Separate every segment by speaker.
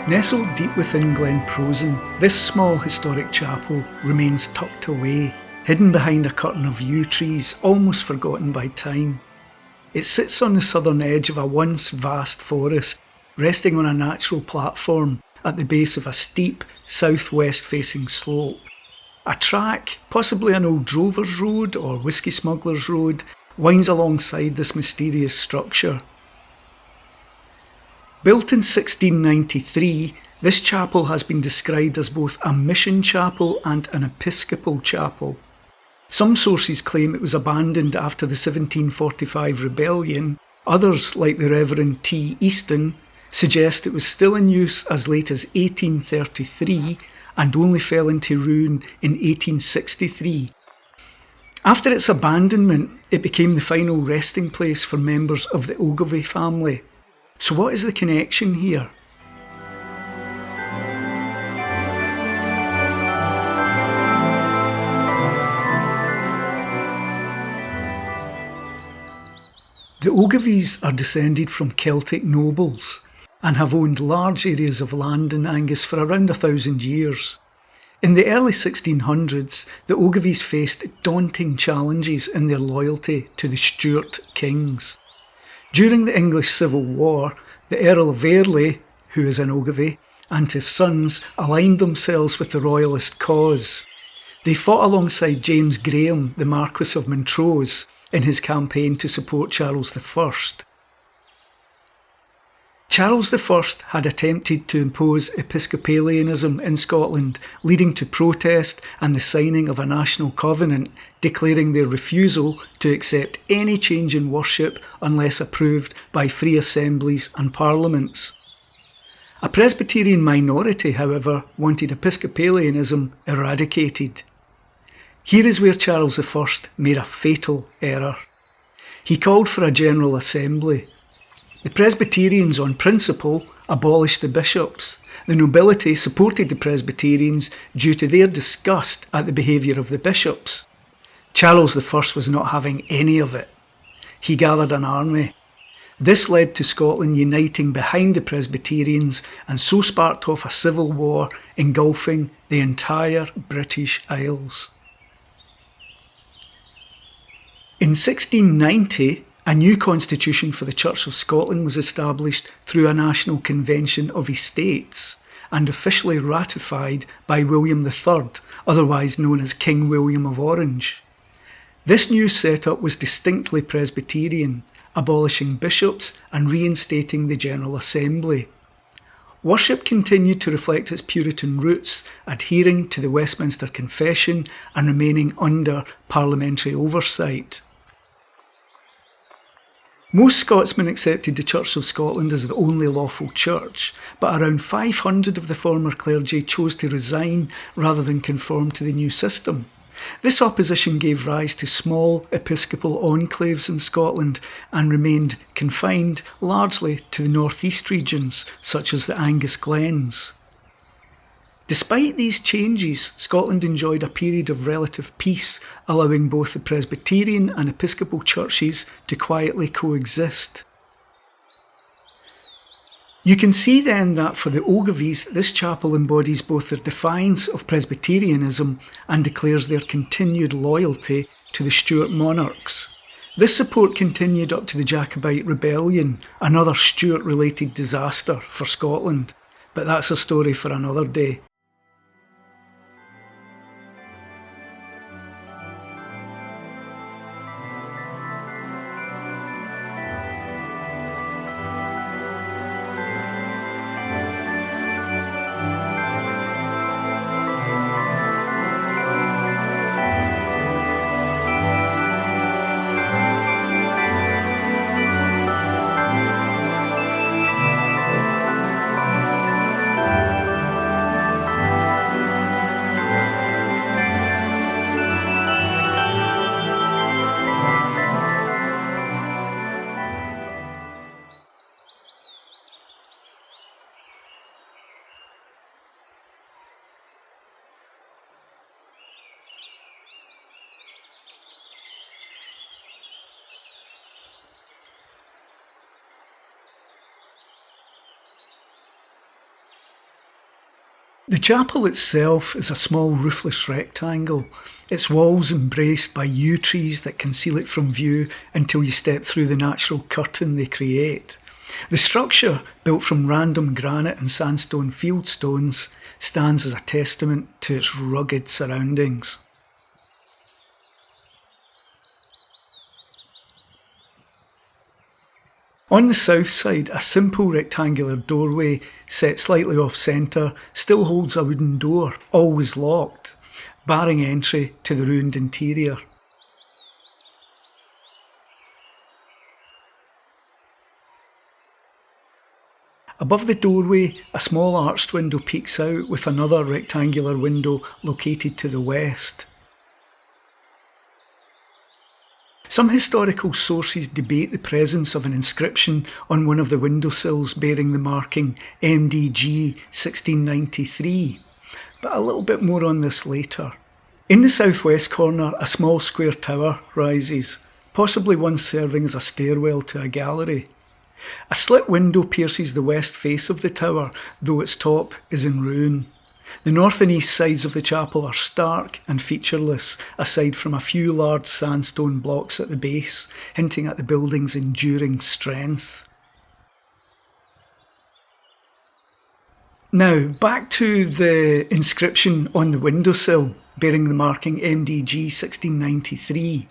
Speaker 1: Nestled deep within Glen Prosen, this small historic chapel remains tucked away, hidden behind a curtain of yew trees, almost forgotten by time. It sits on the southern edge of a once vast forest, resting on a natural platform at the base of a steep, southwest-facing slope. A track, possibly an old drover's road or whisky smuggler's road, winds alongside this mysterious structure. Built in 1693, this chapel has been described as both a mission chapel and an episcopal chapel. Some sources claim it was abandoned after the 1745 rebellion. Others, like the Reverend T. Easton, suggest it was still in use as late as 1833 and only fell into ruin in 1863. After its abandonment, it became the final resting place for members of the Ogilvie family. So what is the connection here? The Ogilvies are descended from Celtic nobles and have owned large areas of land in Angus for around 1,000 years. In the early 1600s, the Ogilvies faced daunting challenges in their loyalty to the Stuart kings. During the English Civil War, the Earl of Airlie, who is an Ogilvie, and his sons aligned themselves with the Royalist cause. They fought alongside James Graham, the Marquess of Montrose, in his campaign to support Charles I. Charles I had attempted to impose Episcopalianism in Scotland, leading to protest and the signing of a national covenant declaring their refusal to accept any change in worship unless approved by free assemblies and parliaments. A Presbyterian minority, however, wanted Episcopalianism eradicated. Here is where Charles I made a fatal error. He called for a General Assembly. The Presbyterians, on principle, abolished the bishops. The nobility supported the Presbyterians due to their disgust at the behaviour of the bishops. Charles I was not having any of it. He gathered an army. This led to Scotland uniting behind the Presbyterians and so sparked off a civil war engulfing the entire British Isles. In 1690, a new constitution for the Church of Scotland was established through a National Convention of Estates and officially ratified by William III, otherwise known as King William of Orange. This new setup was distinctly Presbyterian, abolishing bishops and reinstating the General Assembly. Worship continued to reflect its Puritan roots, adhering to the Westminster Confession and remaining under parliamentary oversight. Most Scotsmen accepted the Church of Scotland as the only lawful church, but around 500 of the former clergy chose to resign rather than conform to the new system. This opposition gave rise to small episcopal enclaves in Scotland and remained confined largely to the northeast regions, such as the Angus Glens. Despite these changes, Scotland enjoyed a period of relative peace, allowing both the Presbyterian and Episcopal churches to quietly coexist. You can see then that for the Ogilvies, this chapel embodies both their defiance of Presbyterianism and declares their continued loyalty to the Stuart monarchs. This support continued up to the Jacobite Rebellion, another Stuart-related disaster for Scotland, but that's a story for another day. The chapel itself is a small roofless rectangle, its walls embraced by yew trees that conceal it from view until you step through the natural curtain they create. The structure, built from random granite and sandstone fieldstones, stands as a testament to its rugged surroundings. On the south side, a simple rectangular doorway, set slightly off-centre, still holds a wooden door, always locked, barring entry to the ruined interior. Above the doorway, a small arched window peeks out with another rectangular window located to the west. Some historical sources debate the presence of an inscription on one of the windowsills bearing the marking MDG 1693, but a little bit more on this later. In the southwest corner, a small square tower rises, possibly once serving as a stairwell to a gallery. A slit window pierces the west face of the tower, though its top is in ruin. The north and east sides of the chapel are stark and featureless, aside from a few large sandstone blocks at the base, hinting at the building's enduring strength. Now, back to the inscription on the windowsill, bearing the marking MDG 1693.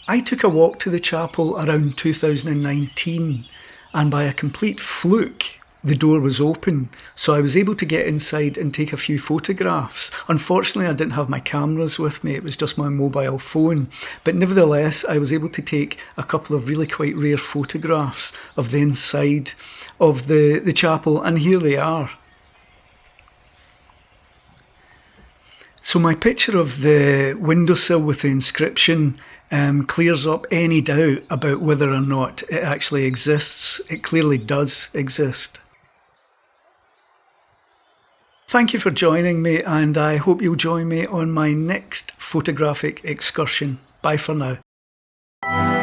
Speaker 1: I took a walk to the chapel around 2019, and by a complete fluke, the door was open, so I was able to get inside and take a few photographs. Unfortunately, I didn't have my cameras with me, it was just my mobile phone. But nevertheless, I was able to take a couple of really quite rare photographs of the inside of the chapel, and here they are. So my picture of the windowsill with the inscription clears up any doubt about whether or not it actually exists. It clearly does exist. Thank you for joining me, and I hope you'll join me on my next photographic excursion. Bye for now.